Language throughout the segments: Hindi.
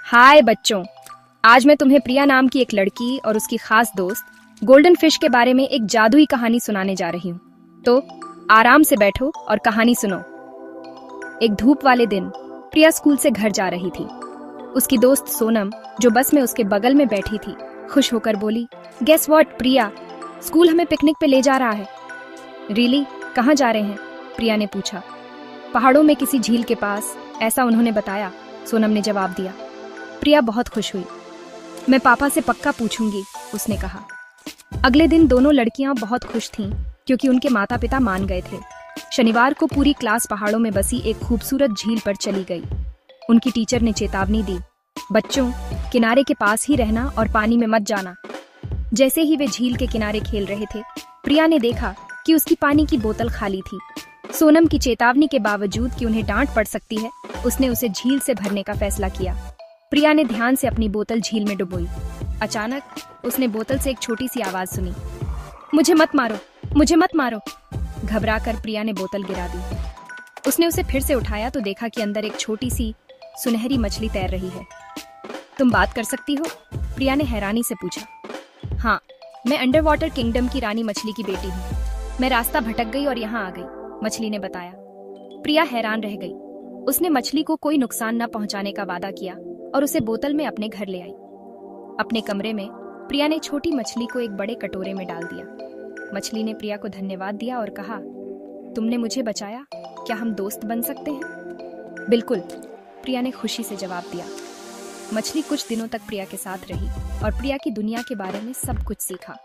हाय बच्चों, आज मैं तुम्हें प्रिया नाम की एक लड़की और उसकी खास दोस्त गोल्डन फिश के बारे में एक जादुई कहानी सुनाने जा रही हूँ। तो आराम से बैठो और कहानी सुनो। एक धूप वाले दिन प्रिया स्कूल से घर जा रही थी। उसकी दोस्त सोनम, जो बस में उसके बगल में बैठी थी, खुश होकर बोली, गेस व्हाट प्रिया, स्कूल हमें पिकनिक पे ले जा रहा है। रियली? कहाँ जा रहे हैं? प्रिया ने पूछा। पहाड़ों में किसी झील के पास, ऐसा उन्होंने बताया, सोनम ने जवाब दिया। प्रिया बहुत खुश हुई। मैं पापा से पक्का पूछूंगी, उसने कहा। अगले दिन दोनों लड़कियां बहुत खुश थीं क्योंकि उनके माता पिता मान गए थे। शनिवार को पूरी क्लास पहाड़ों में बसी एक खूबसूरत झील पर चली गई। उनकी टीचर ने चेतावनी दी, बच्चों, किनारे के पास ही रहना और पानी में मत जाना। जैसे ही वे झील के किनारे खेल रहे थे, प्रिया ने देखा कि उसकी पानी की बोतल खाली थी। सोनम की चेतावनी के बावजूद कि उन्हें डांट पड़ सकती है, उसने उसे झील से भरने का फैसला किया। प्रिया ने ध्यान से अपनी बोतल झील में डुबोई। अचानक उसने बोतल से एक छोटी सी आवाज सुनी, मुझे मत मारो, मुझे मत मारो। घबराकर प्रिया ने बोतल गिरा दी। उसने उसे फिर से उठाया तो देखा कि अंदर एक छोटी सी सुनहरी मछली तैर रही है। तुम बात कर सकती हो? प्रिया ने हैरानी से पूछा। हाँ, मैं अंडर वाटर किंगडम की रानी मछली की बेटी हूँ। मैं रास्ता भटक गई और यहाँ आ गई, मछली ने बताया। प्रिया हैरान रह गई। उसने मछली को कोई नुकसान न पहुंचाने का वादा किया और उसे बोतल में अपने घर ले आई। अपने कमरे में प्रिया ने छोटी मछली को एक बड़े कटोरे में डाल दिया। मछली ने प्रिया को धन्यवाद दिया और कहा, तुमने मुझे बचाया, क्या हम दोस्त बन सकते हैं? बिल्कुल, प्रिया ने खुशी से जवाब दिया। मछली कुछ दिनों तक प्रिया के साथ रही और प्रिया की दुनिया के बारे में सब कुछ सीखा।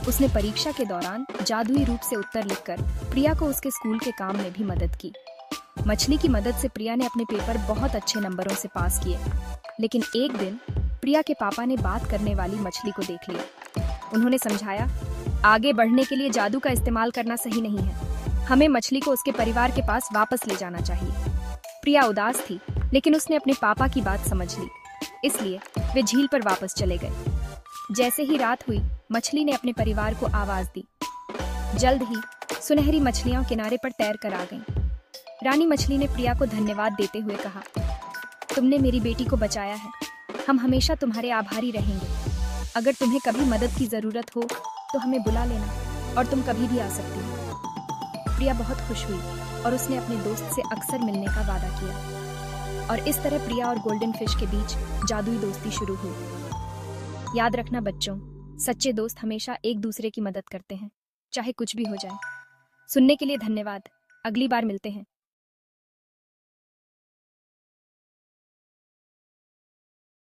उसने परीक्षा के दौरान जादुई रूप से उत्तर लिखकर प्रिया को उसके स्कूल के काम में भी मदद की। मछली की मदद से प्रिया ने अपने पेपर बहुत अच्छे नंबरों से पास किए। लेकिन एक दिन प्रिया के पापा ने बात करने वाली मछली को देख लिया। उन्होंने समझाया, आगे बढ़ने के लिए जादू का इस्तेमाल करना सही नहीं है। हमें मछली को उसके परिवार के पास वापस ले जाना चाहिए। प्रिया उदास थी, लेकिन उसने अपने पापा की बात समझ ली। इसलिए वे झील पर वापस चले गए। जैसे ही रात हुई, मछली ने अपने परिवार को आवाज दी। जल्द ही सुनहरी मछलियां किनारे पर तैर कर आ गईं। रानी मछली ने प्रिया को धन्यवाद देते हुए कहा, तुमने मेरी बेटी को बचाया है। हम हमेशा तुम्हारे आभारी रहेंगे। अगर तुम्हें कभी मदद की जरूरत हो तो हमें बुला लेना और तुम कभी भी आ सकती हो। प्रिया बहुत खुश हुई और उसने अपने दोस्त से अक्सर मिलने का वादा किया। और इस तरह प्रिया और गोल्डन फिश के बीच जादुई दोस्ती शुरू हुई। याद रखना बच्चों, सच्चे दोस्त हमेशा एक दूसरे की मदद करते हैं, चाहे कुछ भी हो जाए। सुनने के लिए धन्यवाद। अगली बार मिलते हैं।